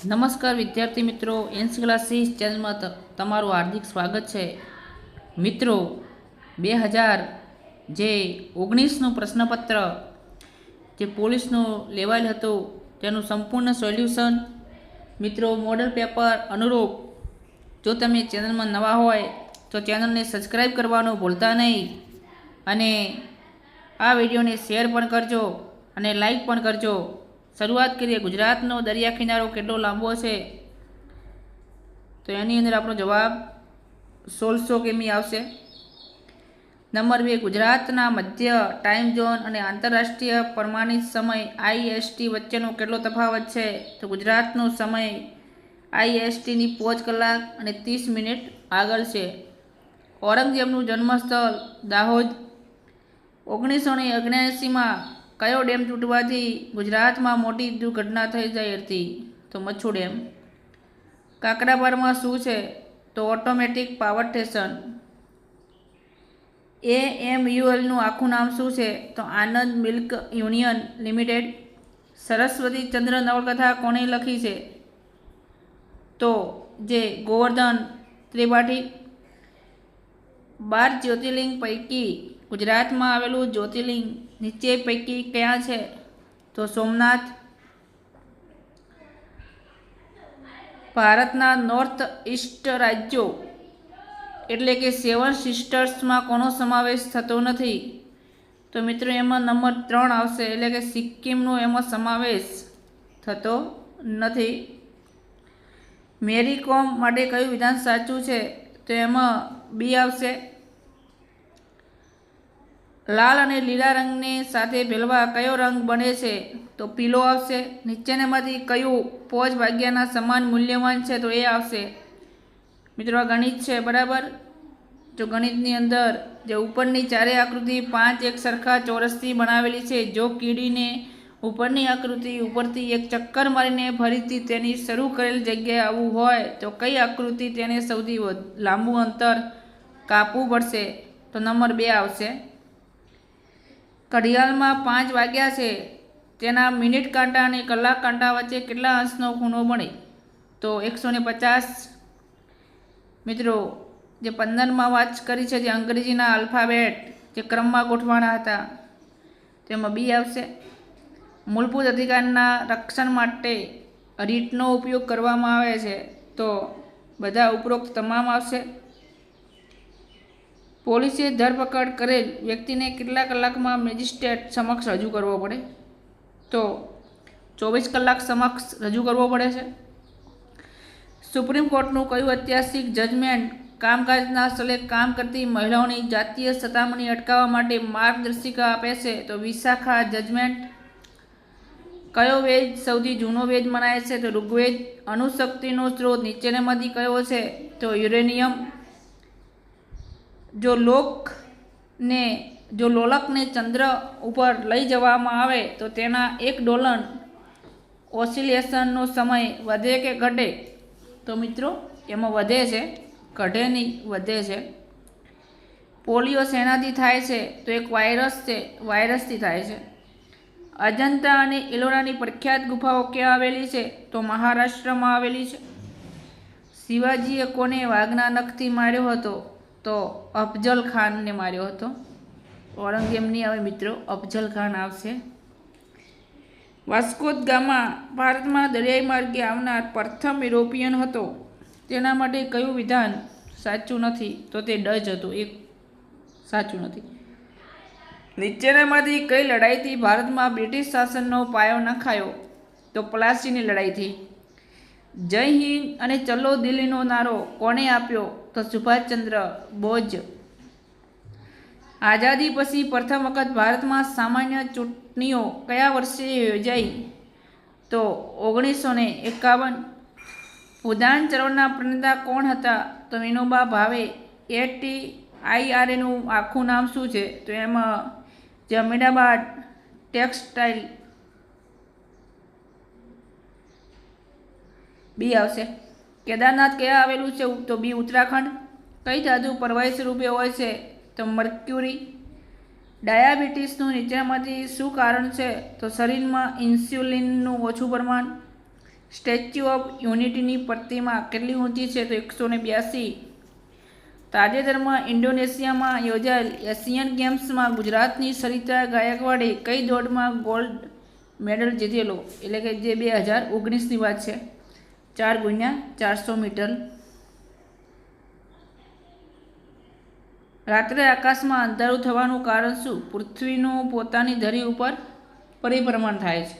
નમસ્કાર વિદ્યાર્થી મિત્રો, એન્સ ક્લાસીસ ચેનલમાં તમારું હાર્દિક સ્વાગત છે. મિત્રો 2019નું પ્રશ્નપત્ર જે પોલીસનું લેવાયેલ હતું તેનું સંપૂર્ણ સોલ્યુશન મિત્રો મોડલ પેપર અનુરૂપ જો તમે ચેનલમાં નવા હોય તો ચેનલને સબસ્ક્રાઈબ કરવાનું ભૂલતા નહીં અને આ વિડીયોને શેર પણ કરજો અને લાઈક પણ કરજો. શરૂઆત કરીએ. ગુજરાતનો દરિયા કિનારો કેટલો લાંબો છે? તો એની અંદર આપણો જવાબ 1600 કિમી આવશે. નંબર 2, ગુજરાતના મધ્ય ટાઈમ ઝોન અને આંતરરાષ્ટ્રીય પ્રમાણિત સમય IST વચ્ચેનો કેટલો તફાવત છે? તો ગુજરાતનો સમય ISTની 5 કલાક અને 30 મિનિટ આગળ છે. ઔરંગઝેબનું જન્મસ્થળ દાહોદ. 1979માં કયો ડેમ તૂટવાથી ગુજરાતમાં મોટી દુર્ઘટના થઈ હતી? તો મચ્છુ ડેમ. કાકરાપારમાં શું છે? તો ઓટોમેટિક પાવર સ્ટેશન. AMULનું આખું નામ શું છે? તો આનંદ મિલ્ક યુનિયન લિમિટેડ. સરસ્વતી ચંદ્ર નવલકથા કોણે લખી છે? તો જે ગોવર્ધન ત્રિપાઠી. 12 જ્યોતિર્લિંગ પૈકી ગુજરાતમાં આવેલું જ્યોતિર્લિંગ નીચે પૈકી ક્યાં છે? તો સોમનાથ. ભારતના નોર્થ ઇસ્ટ રાજ્યો એટલે કે 7 સિસ્ટર્સમાં કોનો સમાવેશ થતો નથી? તો મિત્રો એમાં નંબર 3 આવશે, એટલે કે સિક્કિમનો એમાં સમાવેશ થતો નથી. મેરી કોમ માટે કયું વિધાન સાચું છે? તો એમાં B આવશે. લાલ અને લીલા રંગને સાથે ભેળવા કયો રંગ બને છે? તો પીળો આવશે. નીચેનામાંથી કયું 5 ભાગ્યાના સમાન મૂલ્યવાન છે? તો એ આવશે. મિત્રો આ ગણિત છે, બરાબર. જો ગણિતની અંદર જે ઉપરની ચારે આકૃતિ 5 એક સરખા ચોરસથી બનાવેલી છે, જો કીડીને ઉપરની આકૃતિ ઉપરથી એક ચક્કર મારીને ફરીથી તેની શરૂ કરેલ જગ્યાએ આવવું હોય તો કઈ આકૃતિ તેને સૌથી લાંબુ અંતર કાપવું પડશે? તો નંબર 2 આવશે. ઘડિયાળમાં 5 વાગ્યા છે, તેના મિનિટ કાંટા અને કલાક કાંટા વચ્ચે કેટલા અંશનો ખૂણો બને? તો 150. મિત્રો જે 15માં વાત કરી છે, જે અંગ્રેજીના આલ્ફાબેટ જે ક્રમમાં ગોઠવાના હતા, તેમાં B આવશે. મૂળભૂત અધિકારના રક્ષણ માટે રીટનો ઉપયોગ કરવામાં આવે છે, તો બધા ઉપરોક્ત તમામ આવશે. પોલીસે ધરપકડ કરેલ વ્યક્તિને કેટલા કલાકમાં મેજિસ્ટ્રેટ સમક્ષ રજૂ કરવો પડે? તો 24 કલાક સમક્ષ રજૂ કરવો પડે છે. સુપ્રીમ કોર્ટનું કયું ઐતિહાસિક જજમેન્ટ કામકાજના સ્થળે કામ કરતી મહિલાઓની જાતીય સતામણી અટકાવવા માટે માર્ગદર્શિકા આપે છે? તો વિશાખા જજમેન્ટ. કયો વેદ સૌથી જૂનો વેદ મનાય છે? તો ઋગ્વેદ. અણુશક્તિનો સ્ત્રોત નીચેનામાંથી કયો છે? તો યુરેનિયમ. જો લોલકને ચંદ્ર ઉપર લઈ જવામાં આવે તો તેના એક ડોલન ઓસિલેશનનો સમય વધે કે ઘટે? તો મિત્રો એમાં વધે છે, ઘટે નહીં, વધે છે. પોલિયો શેનાથી થાય છે? તો એક વાયરસ છે, વાયરસથી થાય છે. અજંતા અને ઇલોરાની પ્રખ્યાત ગુફાઓ ક્યાં આવેલી છે? તો મહારાષ્ટ્રમાં આવેલી છે. શિવાજીએ કોને વાઘના નખથી માર્યો હતો? તો અફઝલ ખાનને માર્યો હતો. ઔરંગઝેબ નહીં આવે મિત્રો, અફઝલ ખાન આવશે. વાસ્કો દ ગામા ભારતમાં દરિયાઈ માર્ગે આવનાર પ્રથમ યુરોપિયન હતો, તેના માટે કયું વિધાન સાચું નથી? તો તે ડચ હતું, એક સાચું નથી. નીચેનામાંથી કઈ લડાઈથી ભારતમાં બ્રિટિશ શાસનનો પાયો નખાયો? તો પ્લાસીની લડાઈથી. જય હિન્દ અને ચલો દિલ્હીનો નારો કોણે આપ્યો? તો સુભાષચંદ્ર બોઝ. આઝાદી પછી પ્રથમ વખત ભારતમાં સામાન્ય ચૂંટણીઓ કયા વર્ષે યોજાઈ? તો 1951. ઉદાન ચળવળના પ્રણેતા કોણ હતા? તો વિનોબા ભાવે. ATIRAનું આખું નામ શું છે? તો એમાં જે અહેમદાબાદ ટેક્સટાઇલ B આવશે. કેદારનાથ ક્યાં આવેલું છે? તો B ઉત્તરાખંડ. કઈ ધાતુ પ્રવાહી સ્વરૂપે હોય છે? તો મર્ક્યુરી. ડાયાબિટીસનું નીચેનામાંથી શું કારણ છે? તો શરીરમાં ઇન્સ્યુલિનનું ઓછું પ્રમાણ. સ્ટેચ્યુ ઓફ યુનિટીની પ્રતિમા કેટલી ઊંચી છે? તો 182. તાજેતરમાં ઇન્ડોનેશિયામાં યોજાયેલ એશિયન ગેમ્સમાં ગુજરાતની સરિતા ગાયકવાડે કઈ દોડમાં ગોલ્ડ મેડલ જીતેલો? એટલે કે જે 2019ની વાત છે, 4x400 મીટર. રાત્રે આકાશમાં અંધારું થવાનું કારણ શું? પૃથ્વીનું પોતાની ધરી ઉપર પરિભ્રમણ થાય છે.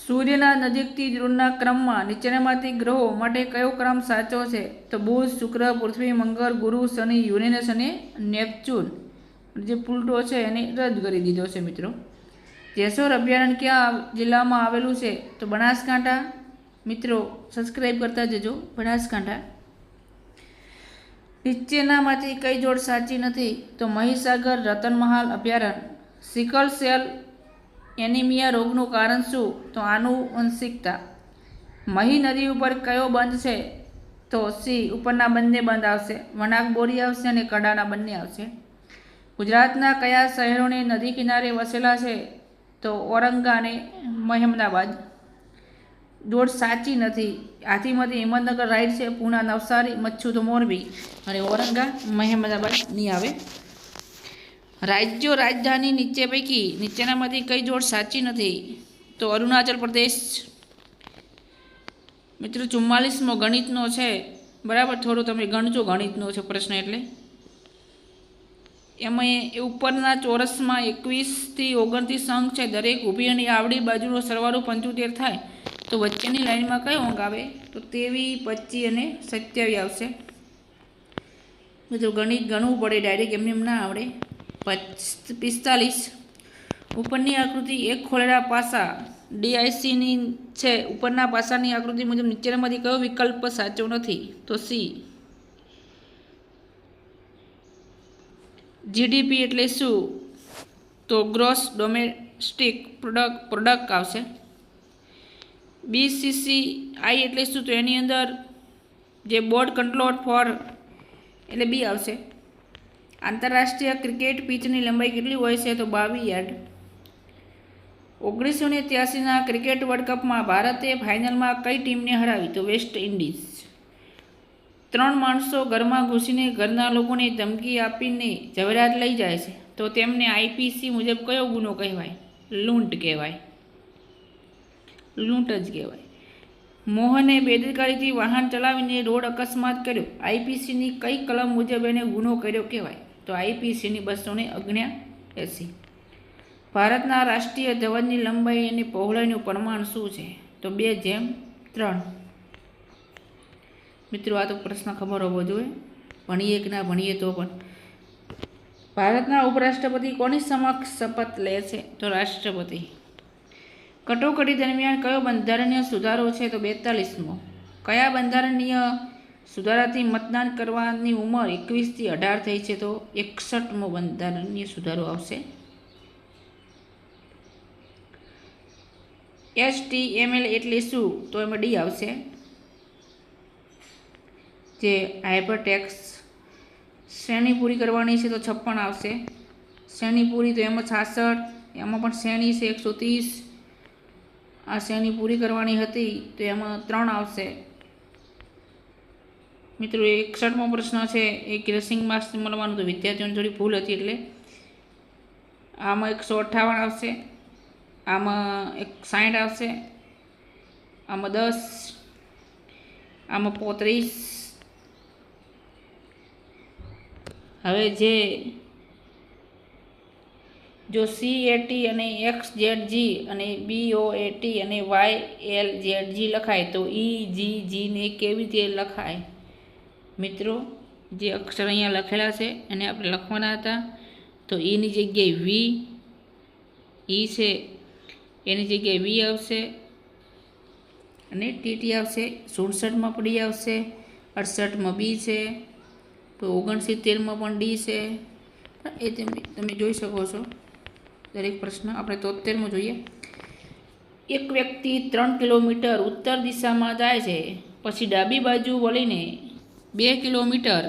સૂર્યના નજીકથી દૂરના ક્રમમાં નીચેનામાંથી ગ્રહો માટે કયો ક્રમ સાચો છે? તો બુધ, શુક્ર, પૃથ્વી, મંગળ, ગુરુ, શનિ, યુરેનસ અને નેપચ્યુન. જે પ્લુટો છે એને રદ કરી દીધો છે મિત્રો. જેસોર અભયારણ્ય ક્યાં જિલ્લામાં આવેલું છે? તો બનાસકાંઠા. મિત્રો સબસ્ક્રાઈબ કરતા જજો. બનાસકાંઠા. નીચેનામાંથી કઈ જોડ સાચી નથી? તો મહીસાગર રતનમહાલ અભયારણ્ય. સિકલ સેલ એનિમિયા રોગનું કારણ શું? તો આનુવંશિકતા. મહી નદી ઉપર કયો બંધ છે? તો સી ઉપરના બંને બંધ આવશે. વણાક બોરી આવશે અને કડાના બંને આવશે. ગુજરાતના કયા શહેરોને નદી કિનારે વસેલા છે? તો ઔરંગા અને મહેમદાબાદ. જોડ સાચી નથી. હાથીમાંથી હિંમતનગર રાઈટ છે, પૂના નવસારી, મચ્છુ તો મોરબી અને ઔરંગા મહેમદાબાદ નહીં આવે. રાજ્યો રાજધાની નીચે પૈકી નીચેનામાંથી કઈ જોડ સાચી નથી? તો અરુણાચલ પ્રદેશ. મિત્રો 44મો ગણિતનો છે, બરાબર. થોડું તમે ગણજો, ગણિતનો છે પ્રશ્ન એટલે. એમાં એ ઉપરના ચોરસમાં 21થી 29 અંક છે. દરેક ઊભી અને આવડી બાજુનો સરવાળો 75 થાય તો વચ્ચેની લાઈનમાં કયો અંક આવે? તો 23, 25 અને 27 આવશે. મિત્રો ગણિત ગણવું પડે, ડાયરેક્ટ એમને એમ ના આવડે. 45. ઉપરની આકૃતિ એક ખોલેલા પાસા DICની છે. ઉપરના પાસાની આકૃતિ મુજબ નીચેનામાંથી કયો વિકલ્પ સાચો નથી? તો સી. GDP એટલે શું? તો ગ્રોસ ડોમેસ્ટિક પ્રોડક્ટ આવશે. BCCI એટલે શું? તો એની અંદર જે બોર્ડ કંટ્રોલ ફોર એટલે બી આવશે. આંતરરાષ્ટ્રીય ક્રિકેટ પિચની લંબાઈ કેટલી હોય છે? તો 22 યાર્ડ. 1983ના ક્રિકેટ વર્લ્ડ કપમાં ભારતે ફાઇનલમાં કઈ ટીમને હરાવી? તો વેસ્ટ ઇન્ડિઝ. 3 માણસો ઘરમાં ઘૂસીને ઘરના લોકોને ધમકી આપીને ઝવેરાત લઈ જાય છે તો તેમને IPC મુજબ કયો ગુનો કહેવાય? લૂંટ કહેવાય. લૂંટ જ કહેવાય. મોહને બેદરકારીથી વાહન ચલાવીને રોડ અકસ્માત કર્યો. IPCની કઈ કલમ મુજબ એને ગુનો કર્યો કહેવાય? તો IPCની 279. ભારતના રાષ્ટ્રીય ધ્વજની લંબાઈ અને પહોળાઈનું પ્રમાણ શું છે? તો 2:3. મિત્રો આ તો પ્રશ્ન ખબર હોવો જોઈએ, ભણીએ કે ના ભણીએ તો પણ. ભારતના ઉપરાષ્ટ્રપતિ કોની સમક્ષ શપથ લે છે? તો રાષ્ટ્રપતિ. કટોકટી દરમિયાન કયો બંધારણીય સુધારો છે? તો 42મો. કયા બંધારણીય સુધારાથી મતદાન કરવાની ઉંમર 21થી 18 થઈ છે? તો 61મો બંધારણીય સુધારો આવશે. HTML એટલે શું? તો એમાં ડી આવશે. જે હાઇપરટેક્સ્ટ. શ્રેણી પૂરી કરવાની છે તો 56 આવશે. શ્રેણી પૂરી તો એમાં 66, એમાં પણ શ્રેણી છે 130. આ શ્રેણી પૂરી કરવાની હતી તો એમાં 3 આવશે. મિત્રો 61મો પ્રશ્ન છે એ ગ્રેસિંગ માર્ક્સ મળવાનું તો વિદ્યાર્થીઓને થોડી ભૂલ હતી એટલે આમાં 158 આવશે, આમાં 60 આવશે, આમાં 10, આમાં 35. હવે જો CAT અને XZG અને BOAT અને YLZG લખાય તો EGG ને કેવી રીતે લખાય? મિત્રો જે અક્ષર અહીંયા લખેલા છે એને આપણે લખવાના હતા. તો એની જગ્યાએ V, E છે એની જગ્યાએ V આવશે અને TT આવશે. 67માં પણ D આવશે, 68માં B છે, તો 69માં પણ D છે. એ તમે જોઈ શકો છો દરેક પ્રશ્ન. આપણે 73માં જોઈએ. એક વ્યક્તિ 3 કિલોમીટર ઉત્તર દિશામાં જાય છે, પછી ડાબી બાજુ વળીને 2 કિલોમીટર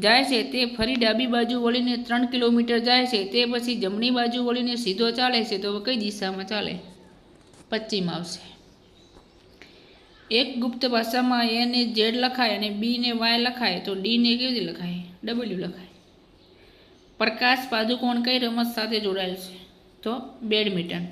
જાય છે, તે ફરી ડાબી બાજુ વળીને 3 કિલોમીટર જાય છે, તે પછી જમણી બાજુ વળીને સીધો ચાલે છે, તો કઈ દિશામાં ચાલે? પશ્ચિમ આવશે. એક ગુપ્ત ભાષામાં એ ને ઝેડ લખાય અને બી ને વાય લખાય તો ડી ને કેવી રીતે લખાય? ડબલ્યુ લખાય. પ્રકાશ પાદુકોણ કઈ રમત સાથે જોડાયેલ છે? તો બેડમિન્ટન.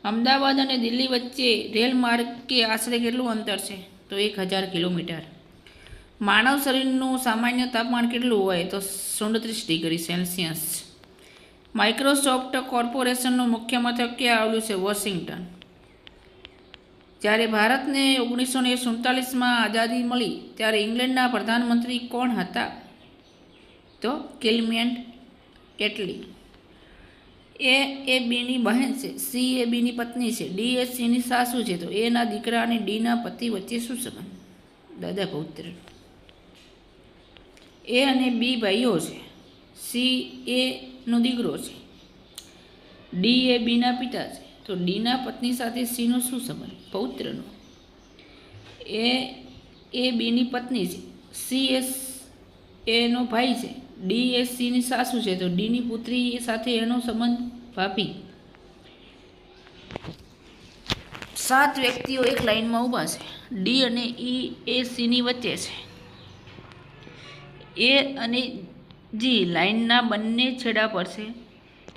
અમદાવાદ અને દિલ્હી વચ્ચે રેલ માર્ગ કે આશરે કેટલું અંતર છે? તો 1000 કિલોમીટર. માનવ શરીરનું સામાન્ય તાપમાન કેટલું હોય? તો 37 ડિગ્રી સેલ્સિયસ. માઇક્રોસોફ્ટ કોર્પોરેશનનું મુખ્ય મથક ક્યાં આવેલું છે? વોશિંગ્ટન. જ્યારે ભારતને 1947માં આઝાદી મળી ત્યારે ઇંગ્લેન્ડના પ્રધાનમંત્રી કોણ હતા? તો ક્લેમેન્ટ એટલી. એ બીની બહેન છે, સી એ બીની પત્ની છે, ડી એ સીની સાસુ છે, તો એના દીકરા અને ડીના પતિ વચ્ચે શું સંબંધ? દાદા પૌત્ર. એ અને બી ભાઈઓ છે, સી એ નો દીકરો છે, ડી એ બીના પિતા છે, તો ડીના પત્ની સાથે સીનો શું સંબંધ? પૌત્રનો. એ બીની પત્ની છે, સી એનો ભાઈ છે, ડી એ સીની સાસુ છે, તો ડીની પુત્રી સાથે એનો સંબંધ ભાભી. 7 વ્યક્તિઓ એક લાઇનમાં ઊભા છે. ડી અને ઈ એ સીની વચ્ચે છે. એ અને જી લાઇનના બંને છેડા પર છે.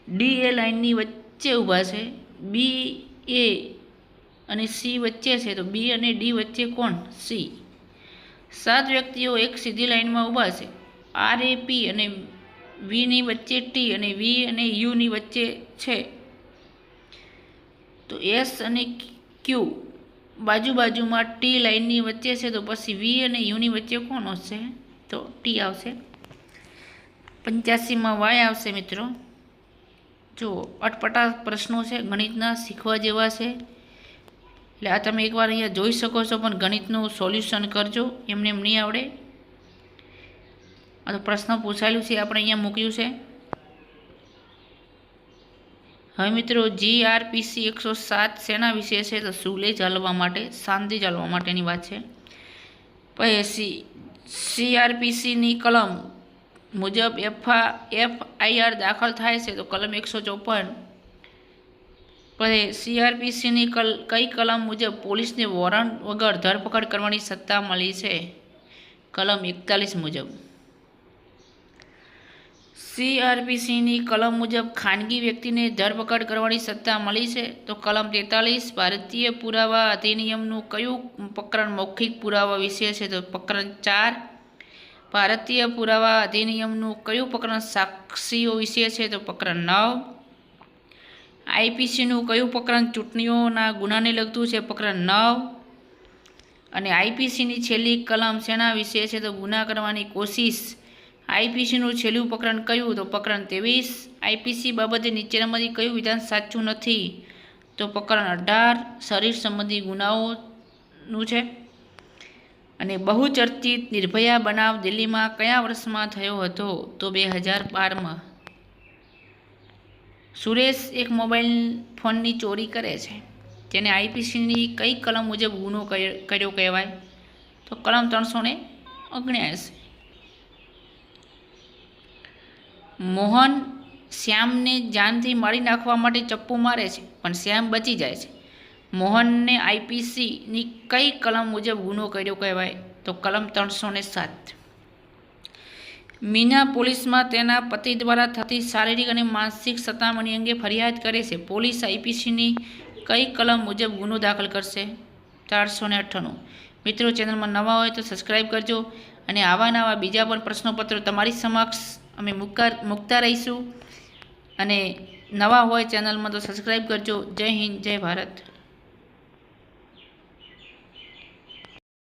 ડી એ લાઇનની વચ્ચે ઊભા છે. બી એ અને સી વચ્ચે છે, તો બી અને ડી વચ્ચે કોણ? સી. 7 વ્યક્તિઓ એક સીધી લાઇનમાં ઊભા છે. આર એ પી અને વીની વચ્ચે ટી અને વી અને યુની વચ્ચે છે, તો એસ અને ક્યુ બાજુમાં ટી લાઇનની વચ્ચે છે, તો પછી વી અને યુની વચ્ચે કોણ હશે? તો ટી આવશે. 85માં વાય આવશે. મિત્રો જો અટપટા પ્રશ્નો છે, ગણિતના શીખવા જેવા છે, એટલે આ તમે એકવાર અહીંયા જોઈ શકો છો, પણ ગણિતનું સોલ્યુશન કરજો, એમને એમ નહીં આવડે. આ તો પ્રશ્ન પૂછાયેલું છે, આપણે અહીંયા મૂક્યું છે. હવે મિત્રો GRPC 107 શેના વિશે છે? તો સુલે ચાલવા માટે, શાંતિ ચાલવા માટેની વાત છે. પછી CRPCની કલમ મુજબ FIR દાખલ થાય છે, તો કલમ 154. પછી CRPCની કઈ કલમ મુજબ પોલીસને વોરંટ વગર ધરપકડ કરવાની સત્તા મળી છે? કલમ 41 મુજબ. CRPCની કલમ મુજબ ખાનગી વ્યક્તિને ધરપકડ કરવાની સત્તા મળી છે? તો કલમ 43. ભારતીય પુરાવા અધિનિયમનું કયું પ્રકરણ મૌખિક પુરાવા વિશે છે? તો પ્રકરણ 4. ભારતીય પુરાવા અધિનિયમનું કયું પ્રકરણ સાક્ષીઓ વિશે છે? તો પ્રકરણ 9. IPCનું કયું પ્રકરણ ચૂંટણીઓના ગુનાને લગતું છે? પ્રકરણ 9. અને IPCની છેલ્લી કલમ શેના વિશે છે? તો ગુના કરવાની કોશિશ. IPCનું છેલ્લું પ્રકરણ કયું? તો પ્રકરણ 23. IPC બાબતે નીચેનામાંથી કયું વિધાન સાચું નથી? તો પ્રકરણ 18 શરીર સંબંધી ગુનાઓનું છે. અને બહુચર્ચિત નિર્ભયા બનાવ દિલ્હીમાં કયા વર્ષમાં થયો હતો? તો 2012માં. સુરેશ એક મોબાઈલ ફોનની ચોરી કરે છે, જેને IPCની કઈ કલમ મુજબ ગુનો કર્યો કહેવાય? તો કલમ 379. મોહન શ્યામને જાનથી મારી નાખવા માટે ચપ્પુ મારે છે, પણ શ્યામ બચી જાય છે. મોહનને IPCની કઈ કલમ મુજબ ગુનો કર્યો કહેવાય? તો કલમ 307. મીના પોલીસમાં તેના પતિ દ્વારા થતી શારીરિક અને માનસિક સતામણી અંગે ફરિયાદ કરે છે. પોલીસ IPCની કઈ કલમ મુજબ ગુનો દાખલ કરશે? 498. મિત્રો ચેનલમાં નવા હોય તો સબસ્ક્રાઈબ કરજો, અને આવા નવા બીજા પણ પ્રશ્નોપત્રો તમારી સમક્ષ અમે મૂકતા રહીશું. અને નવા હોય ચેનલમાં તો સબસ્ક્રાઈબ કરજો. જય હિન્દ, જય ભારત.